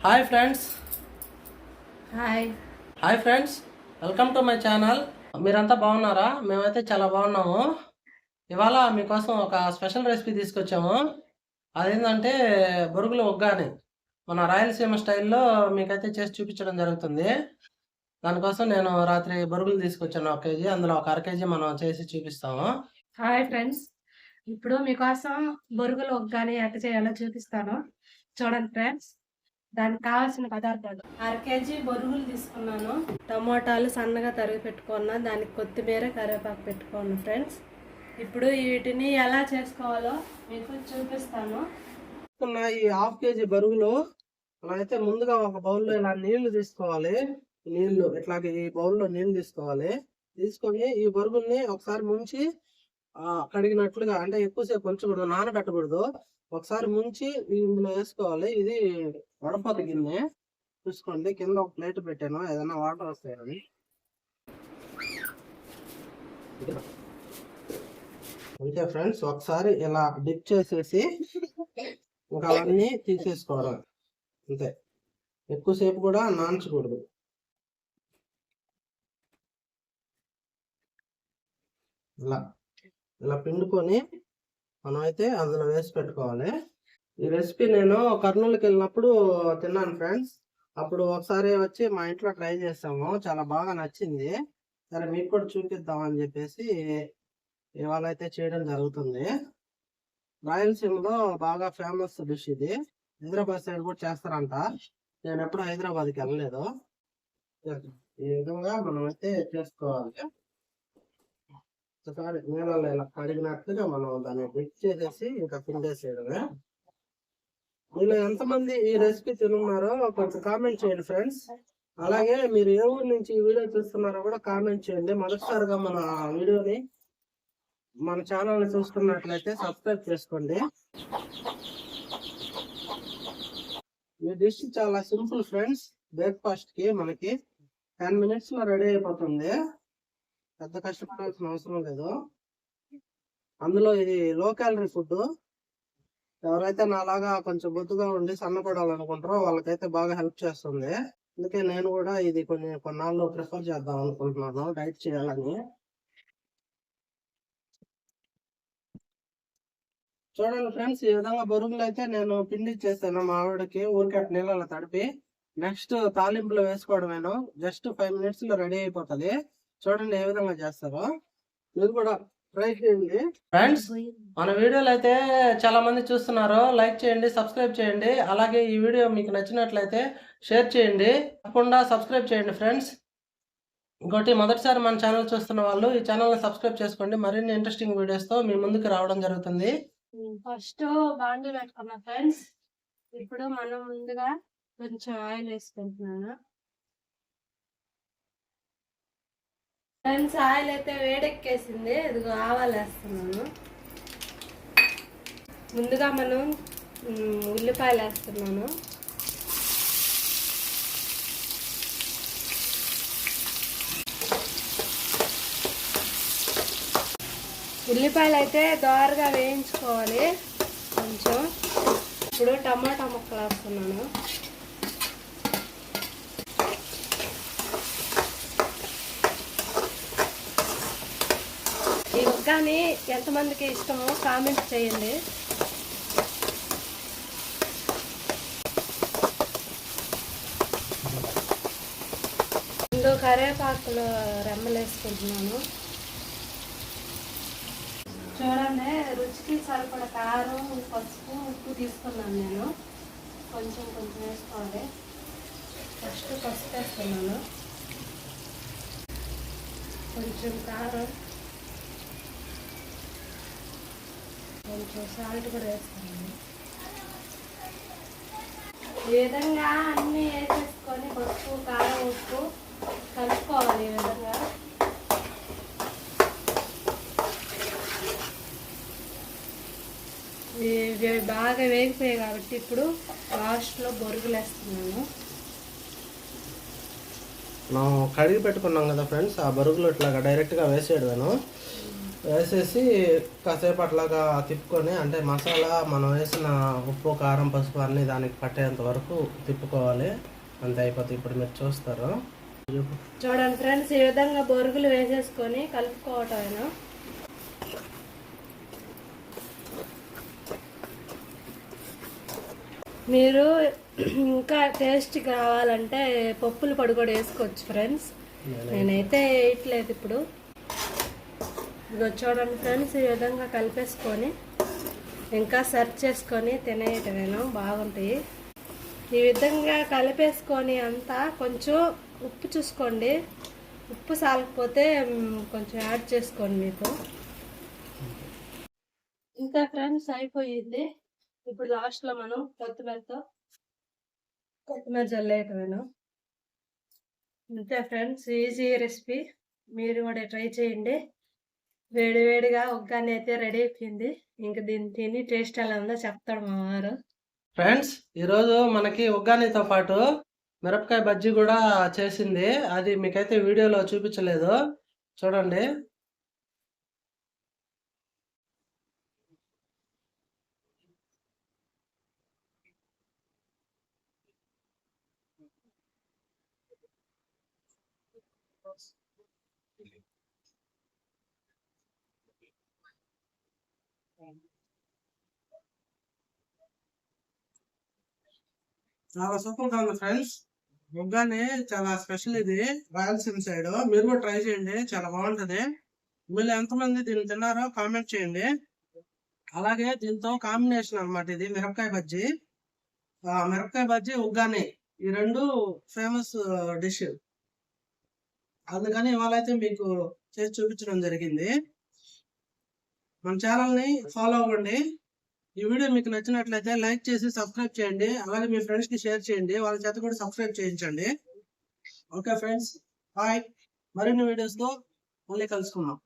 Hi friends. Hi friends, welcome to my channel. మీరంతా బాగున్నారా? మేమైతే చాలా బాగున్నాము. ఇవాళ మీకోసం ఒక స్పెషల్ రెసిపీ తీసుకొచ్చాము. అదేంటంటే బొరుగుల ఉగ్గాని. మన రాయలసీమ స్టైల్లో మీకైతే చేసి చూపించడం జరుగుతుంది. దానికోసం నేను రాత్రి బొరుగులు తీసుకొచ్చాను 1 కేజీ. అందులో ఒక 1/2 కేజీ మనం చేసి చూపిస్తాము. హాయ్ ఫ్రెండ్స్, ఇప్పుడు మీకోసం బొరుగుల ఉగ్గాని ఎట్ట చేయాలో చూపిస్తాను. చూడండి ఫ్రెండ్స్, దానికి కావాల్సిన పదార్థాలు: 1/2 కేజీ బొరుగులు తీసుకున్నాను, టమోటాలు సన్నగా తరిగి పెట్టుకున్నా, దానికి కొత్తిమీర కరివేపాకు పెట్టుకున్నాను. ఫ్రెండ్స్, ఇప్పుడు వీటిని ఎలా చేసుకోవాలో మీకు చూపిస్తాను. ఈ 1/2 కేజీ బొరుగులు మనం అయితే ముందుగా ఒక బౌల్లో ఇలా నీళ్లు తీసుకోవాలి. నీళ్లు ఇట్లాగే ఈ బౌల్లో నీళ్లు తీసుకోవాలి. తీసుకొని ఈ బొరుగుల్ని ఒకసారి ముంచి కడిగినట్లుగా, అంటే ఎక్కువసేపు ఉంచకూడదు, నానబెట్టకూడదు. ఒకసారి ముంచి ఇందులో వేసుకోవాలి. ఇది వడపతి గిన్నె చూసుకోండి. కింద ఒక ప్లేట్ పెట్టాను, ఏదైనా వాటర్ వస్తాయని. అంతే ఫ్రెండ్స్, ఒకసారి ఇలా డిప్ చేసేసి ఇంకా అవన్నీ తీసేసుకోవడం. అంతే, ఎక్కువసేపు కూడా నాంచకూడదు. ఇలా ఇలా పిండుకొని మనం అయితే అందులో వేసి పెట్టుకోవాలి. ఈ రెసిపీ నేను కర్నూలుకి వెళ్ళినప్పుడు తిన్నాను ఫ్రెండ్స్. అప్పుడు ఒకసారి వచ్చి మా ఇంట్లో ట్రై చేసాము, చాలా బాగా నచ్చింది. సరే మీకు కూడా చూపిద్దామని చెప్పేసి ఇవాళ అయితే చేయడం జరుగుతుంది. రాయలసీమలో బాగా ఫేమస్ డిష్ ఇది. హైదరాబాద్ సైడ్ కూడా చేస్తారంట. నేను ఎప్పుడు హైదరాబాద్కి వెళ్ళలేదు. ఈ విధంగా మనం అయితే చేసుకోవాలి. ఒకసారి నీళ్ళలో ఇలా కడిగినట్లుగా మనం దాన్ని డిప్ చేసేసి ఇంకా పిండేసేయడమే. మీలో ఎంతమంది ఈ రెసిపీ తిన్నారో కొంచెం కామెంట్ చేయండి ఫ్రెండ్స్. అలాగే మీరు ఏ ఊరు నుంచి ఈ వీడియో చూస్తున్నారో కూడా కామెంట్ చేయండి. మొదటిసారిగా మన వీడియోని, మన ఛానల్ని చూస్తున్నట్లయితే సబ్స్క్రైబ్ చేసుకోండి. ఈ డిష్ చాలా సింపుల్ ఫ్రెండ్స్. బ్రేక్ఫాస్ట్కి మనకి 10 minutes లో రెడీ అయిపోతుంది. పెద్ద కష్టపడాల్సిన అవసరం లేదు. అందులో ఇది లో క్యాలరీ ఫుడ్. ఎవరైతే నాలాగా కొంచెం బొద్దుగా ఉండి సన్నపడాలనుకుంటారో వాళ్ళకైతే బాగా హెల్ప్ చేస్తుంది. అందుకే నేను కూడా ఇది కొన్నాళ్ళు ప్రిఫర్ చేద్దాం అనుకుంటున్నాను, డైట్ చేయాలని. చూడండి ఫ్రెండ్స్, ఈ విధంగా బొరుగులు అయితే నేను పిండి చేస్తాను మా ఆవిడకి, ఊరికే నీళ్ళలో తడిపి. నెక్స్ట్ తాలింపులో వేసుకోవడమేను. జస్ట్ 5 minutes లో రెడీ అయిపోతుంది. చూడండి ఏ విధంగా చేస్తారో, మీరు కూడా ట్రై చేయండి ఫ్రెండ్స్. మన వీడియోలు అయితే చాలా మంది చూస్తున్నారు. లైక్ చేయండి, సబ్స్క్రైబ్ చేయండి. అలాగే ఈ వీడియో మీకు నచ్చినట్లయితే షేర్ చేయండి. తప్పకుండా సబ్స్క్రైబ్ చేయండి ఫ్రెండ్స్. ఇంకోటి, మొదటిసారి మన ఛానల్ చూస్తున్న వాళ్ళు ఈ ఛానల్ని సబ్స్క్రైబ్ చేసుకోండి. మరిన్ని ఇంట్రెస్టింగ్ వీడియోస్తో మీ ముందుకు రావడం జరుగుతుంది. ఫస్ట్ బాండి పెట్టుకున్నా ఫ్రెండ్స్. ఇప్పుడు మనం ముందుగా కొంచెం ఆయిల్ వేసుకుంటున్నాను ఫ్రెండ్స్. ఆయిల్ అయితే వేడెక్కేసింది. ఇదిగో ఆవాలు వేస్తున్నాను. ముందుగా మనం ఉల్లిపాయలు వేస్తున్నాను. ఉల్లిపాయలు అయితే దోరగా వేయించుకోవాలి కొంచెం. ఇప్పుడు టమాటా ముక్కలు వేస్తున్నాను. ఈ ఉగ్గాని ఎంతమందికి ఇష్టమో కామెంట్ చేయండి. ఇందులో కరివేపాకులు రెమ్మలు వేసుకుంటున్నాను. చూడండి, రుచికి సరిపడ కారం, పసుపు, ఉప్పు తీసుకున్నాను నేను. కొంచెం కొంచెం వేసుకోవాలి. ఫస్ట్ పసుపు వేస్తున్నాను, కొంచెం కారం, కొంచెం సాల్ట్ కూడా వేస్తున్నాను. ఈ విధంగా అన్నీ వేసేసుకొని పసుపు, కారం, ఉప్పు కలుపుకోవాలి. ఈ విధంగా ఇవి బాగా వేగిపోయాయి కాబట్టి ఇప్పుడు లాస్ట్లో బొరుగులు వేస్తున్నాను. మనం కడిగి పెట్టుకున్నాం కదా ఫ్రెండ్స్, ఆ బొరుగులు ఇట్లాగా డైరెక్ట్గా వేసేయడమేను. వేసేసి కాసేపు అట్లాగా తిప్పుకొని, అంటే మసాలా మనం వేసిన ఉప్పు కారం పసుపు అన్నీ దానికి పట్టేంత వరకు తిప్పుకోవాలి. అంతే అయిపోతుంది. ఇప్పుడు మీరు చూస్తారు. చూడండి ఫ్రెండ్స్, ఈ విధంగా బొరుగులు వేసేసుకొని కలుపుకోవటమేనా. మీరు ఇంకా టేస్ట్ కావాలంటే పప్పుల పొడి కూడా వేసుకోవచ్చు ఫ్రెండ్స్. నేనైతే వేయట్లేదు ఇప్పుడు. ఇదిగో చూడండి ఫ్రెండ్స్, ఈ విధంగా కలిపేసుకొని ఇంకా సర్వ్ చేసుకొని తినేయటమేనా, బాగుంటాయి. ఈ విధంగా కలిపేసుకొని అంతా కొంచెం ఉప్పు చూసుకోండి. ఉప్పు సాలకపోతే కొంచెం యాడ్ చేసుకోండి మీకు. ఇంకా ఫ్రెండ్స్ అయిపోయింది. ఇప్పుడు లాస్ట్లో మనం కొత్తిమీర జల్లేయటమేనా. అంతే ఫ్రెండ్స్, ఈజీ రెసిపీ. మీరు కూడా ట్రై చేయండి. వేడివేడిగా ఉగ్గాని అయితే రెడీ అయిపోయింది. ఇంకా దీన్ని తిని టేస్ట్ ఎలా ఉందో చెప్తాడు మా వారు. ఫ్రెండ్స్, ఈరోజు మనకి ఉగ్గానితో పాటు మిరపకాయ బజ్జీ కూడా చేసింది. అది మీకైతే వీడియోలో చూపించలేదు, చూడండి. చాలా సూపర్ గా ఉంది ఫ్రెండ్స్. ఉగ్గాని చాలా స్పెషల్. ఇది రాయలసీమ సైడ్. మీరు కూడా ట్రై చేయండి, చాలా బాగుంటది. మీరు ఎంతమంది దీన్ని తిన్నారో కామెంట్ చేయండి. అలాగే దీంతో కాంబినేషన్ అన్నమాట ఇది మిరపకాయ బజ్జీ. మిరపకాయ బజ్జీ ఉగ్గాని ఈ రెండు ఫేమస్ డిష్. అందుకని ఇవాళ అయితే మీకు చేసి చూపించడం జరిగింది. మన ఛానల్ ని ఫాలో అవ్వండి. ఈ వీడియో మీకు నచ్చినట్లయితే లైక్ చేసి సబ్స్క్రైబ్ చేయండి. అలాగే మీ ఫ్రెండ్స్ కి షేర్ చేయండి, వాళ్ళ చేత కూడా సబ్స్క్రైబ్ చేయించండి. Okay friends, bye. మరిన్ని వీడియోస్ తో మళ్ళీ కలుసుకుందాం.